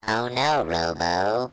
Oh no, Robo.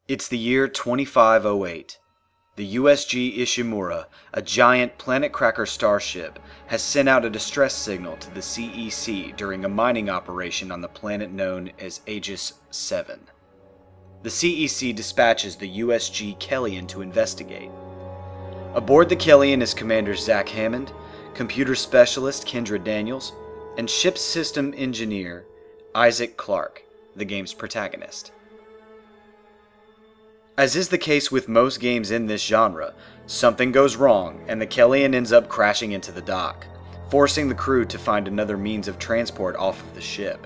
It's the year 2508. The USG Ishimura, a giant planet-cracker starship, has sent out a distress signal to the CEC during a mining operation on the planet known as Aegis 7. The CEC dispatches the USG Kellyan to investigate. Aboard the Kellyan is Commander Zach Hammond, computer specialist Kendra Daniels, and ship system engineer Isaac Clarke, the game's protagonist. As is the case with most games in this genre, something goes wrong and the Kellyan ends up crashing into the dock, forcing the crew to find another means of transport off of the ship.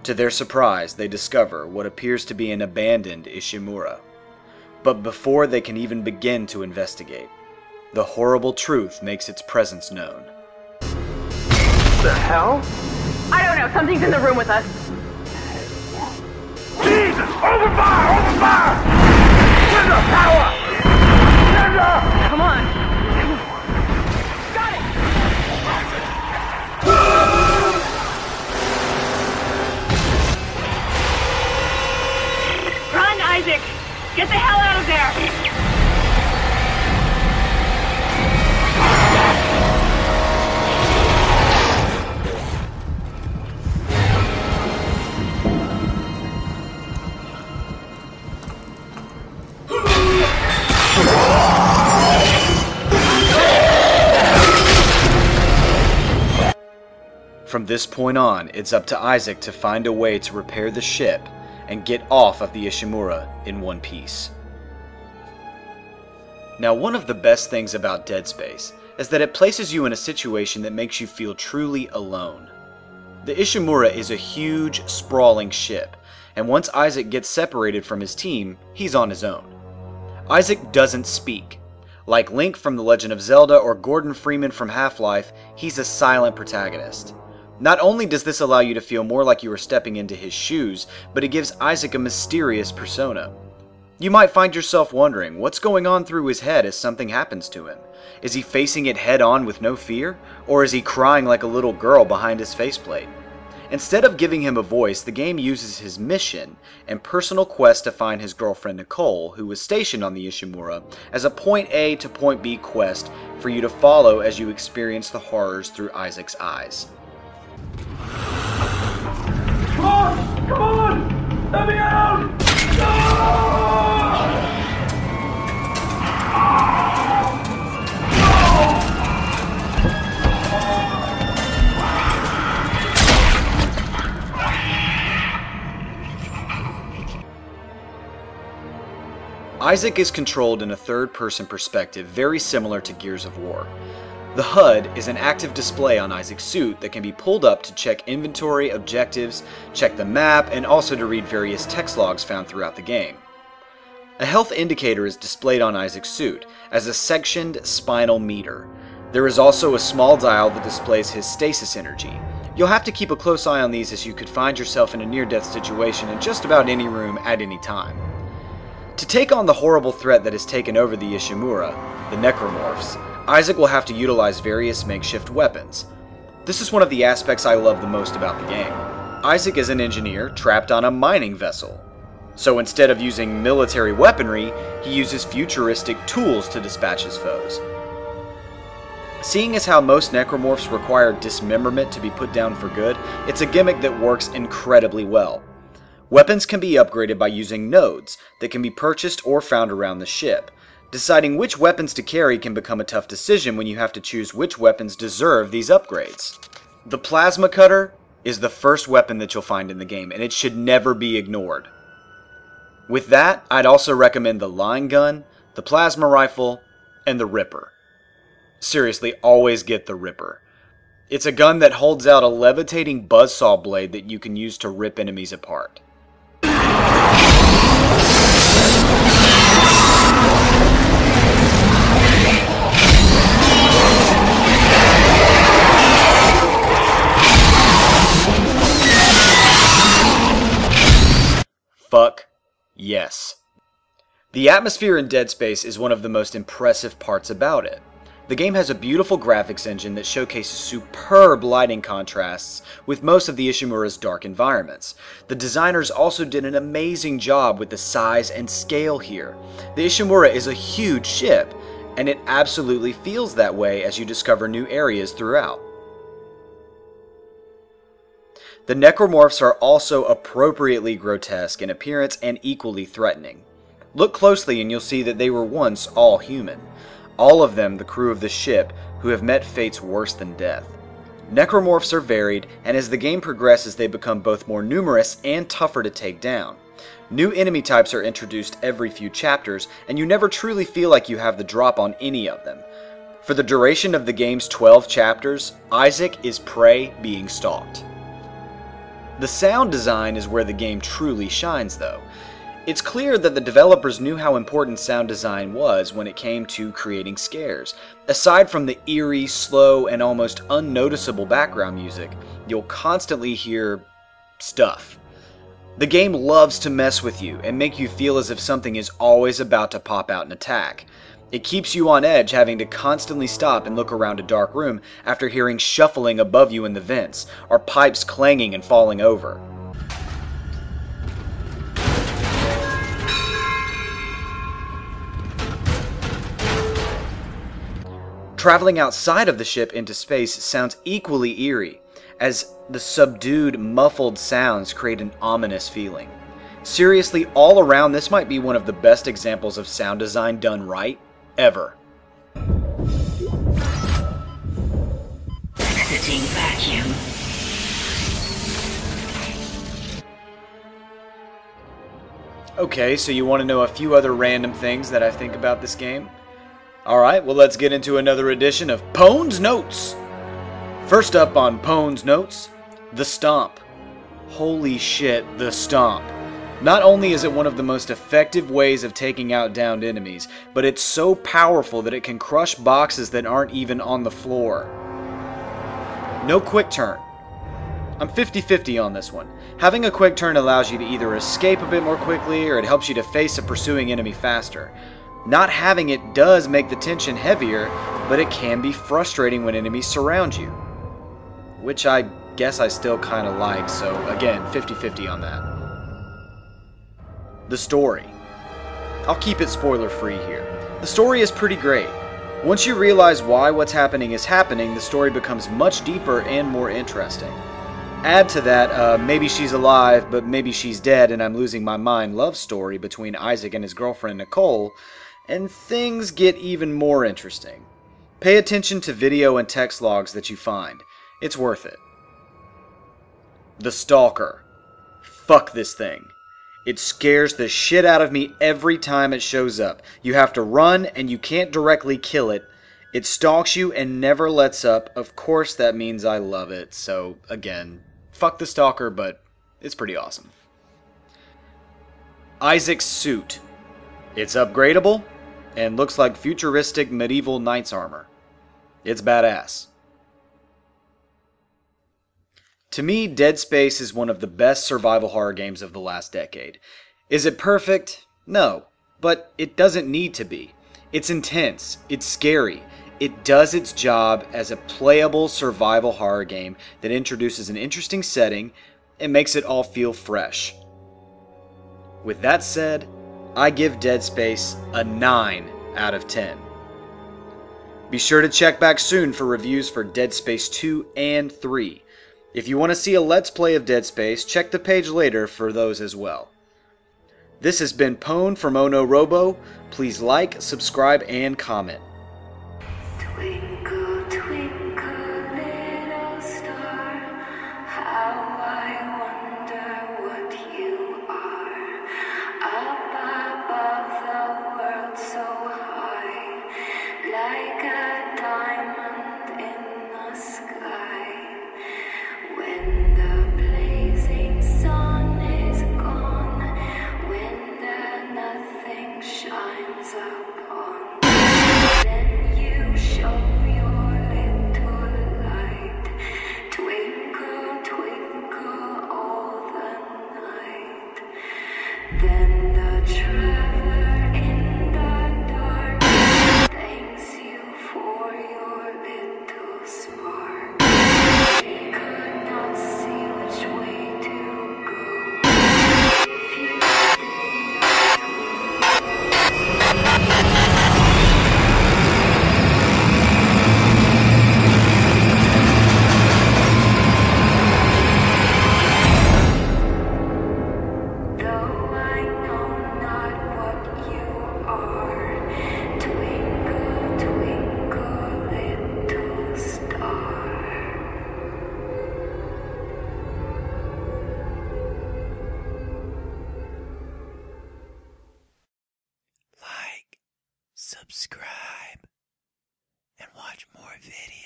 To their surprise, they discover what appears to be an abandoned Ishimura. But before they can even begin to investigate, the horrible truth makes its presence known. The hell? I don't know, something's in the room with us. Jesus! Open fire! Open fire! Kendra, power! Kendra! Come on. Got it! Run, Isaac! Get the hell out of there! From this point on, it's up to Isaac to find a way to repair the ship and get off of the Ishimura in one piece. Now, one of the best things about Dead Space is that it places you in a situation that makes you feel truly alone. The Ishimura is a huge, sprawling ship, and once Isaac gets separated from his team, he's on his own. Isaac doesn't speak. Like Link from The Legend of Zelda or Gordon Freeman from Half-Life, he's a silent protagonist. Not only does this allow you to feel more like you are stepping into his shoes, but it gives Isaac a mysterious persona. You might find yourself wondering what's going on through his head as something happens to him. Is he facing it head on with no fear? Or is he crying like a little girl behind his faceplate? Instead of giving him a voice, the game uses his mission and personal quest to find his girlfriend Nicole, who was stationed on the Ishimura, as a point A to point B quest for you to follow as you experience the horrors through Isaac's eyes. Come on! Come on! Let me out! No! Isaac is controlled in a third-person perspective very similar to Gears of War. The HUD is an active display on Isaac's suit that can be pulled up to check inventory, objectives, check the map, and also to read various text logs found throughout the game. A health indicator is displayed on Isaac's suit as a sectioned spinal meter. There is also a small dial that displays his stasis energy. You'll have to keep a close eye on these as you could find yourself in a near-death situation in just about any room at any time. To take on the horrible threat that has taken over the Ishimura, the Necromorphs, Isaac will have to utilize various makeshift weapons. This is one of the aspects I love the most about the game. Isaac is an engineer trapped on a mining vessel. So instead of using military weaponry, he uses futuristic tools to dispatch his foes. Seeing as how most necromorphs require dismemberment to be put down for good, it's a gimmick that works incredibly well. Weapons can be upgraded by using nodes that can be purchased or found around the ship. Deciding which weapons to carry can become a tough decision when you have to choose which weapons deserve these upgrades. The plasma cutter is the first weapon that you'll find in the game, and it should never be ignored. With that, I'd also recommend the line gun, the plasma rifle, and the Ripper. Seriously, always get the Ripper. It's a gun that holds out a levitating buzzsaw blade that you can use to rip enemies apart. Fuck yes. The atmosphere in Dead Space is one of the most impressive parts about it. The game has a beautiful graphics engine that showcases superb lighting contrasts with most of the Ishimura's dark environments. The designers also did an amazing job with the size and scale here. The Ishimura is a huge ship, and it absolutely feels that way as you discover new areas throughout. The necromorphs are also appropriately grotesque in appearance and equally threatening. Look closely and you'll see that they were once all human. All of them the crew of the ship who have met fates worse than death. Necromorphs are varied, and as the game progresses they become both more numerous and tougher to take down. New enemy types are introduced every few chapters, and you never truly feel like you have the drop on any of them. For the duration of the game's 12 chapters, Isaac is prey being stalked. The sound design is where the game truly shines though. It's clear that the developers knew how important sound design was when it came to creating scares. Aside from the eerie, slow, and almost unnoticeable background music, you'll constantly hear stuff. The game loves to mess with you and make you feel as if something is always about to pop out and attack. It keeps you on edge, having to constantly stop and look around a dark room after hearing shuffling above you in the vents, or pipes clanging and falling over. Traveling outside of the ship into space sounds equally eerie, as the subdued, muffled sounds create an ominous feeling. Seriously, all around, this might be one of the best examples of sound design done right, ever. Exiting vacuum. Okay, so you want to know a few other random things that I think about this game? Alright, well let's get into another edition of Pwn's Notes! First up on Pwn's Notes, the Stomp. Holy shit, the Stomp. Not only is it one of the most effective ways of taking out downed enemies, but it's so powerful that it can crush boxes that aren't even on the floor. No quick turn. I'm 50-50 on this one. Having a quick turn allows you to either escape a bit more quickly or it helps you to face a pursuing enemy faster. Not having it does make the tension heavier, but it can be frustrating when enemies surround you. Which I guess I still kind of like, so again, 50-50 on that. The story. I'll keep it spoiler free here. The story is pretty great. Once you realize why what's happening is happening, the story becomes much deeper and more interesting. Add to that, maybe she's alive, but maybe she's dead and I'm losing my mind love story between Isaac and his girlfriend Nicole, and things get even more interesting. Pay attention to video and text logs that you find. It's worth it. The Stalker. Fuck this thing. It scares the shit out of me every time it shows up. You have to run and you can't directly kill it. It stalks you and never lets up. Of course that means I love it. So again, fuck the Stalker, but it's pretty awesome. Isaac's suit. It's upgradable and looks like futuristic medieval knight's armor. It's badass. To me, Dead Space is one of the best survival horror games of the last decade. Is it perfect? No, but it doesn't need to be. It's intense, it's scary, it does its job as a playable survival horror game that introduces an interesting setting and makes it all feel fresh. With that said, I give Dead Space a 9 out of 10. Be sure to check back soon for reviews for Dead Space 2 and 3. If you want to see a Let's Play of Dead Space, check the page later for those as well. This has been Pwnd from OhNoRobo. Please like, subscribe, and comment. Twinkle, twinkle, little star, how I wonder what you are. subscribe, and watch more videos.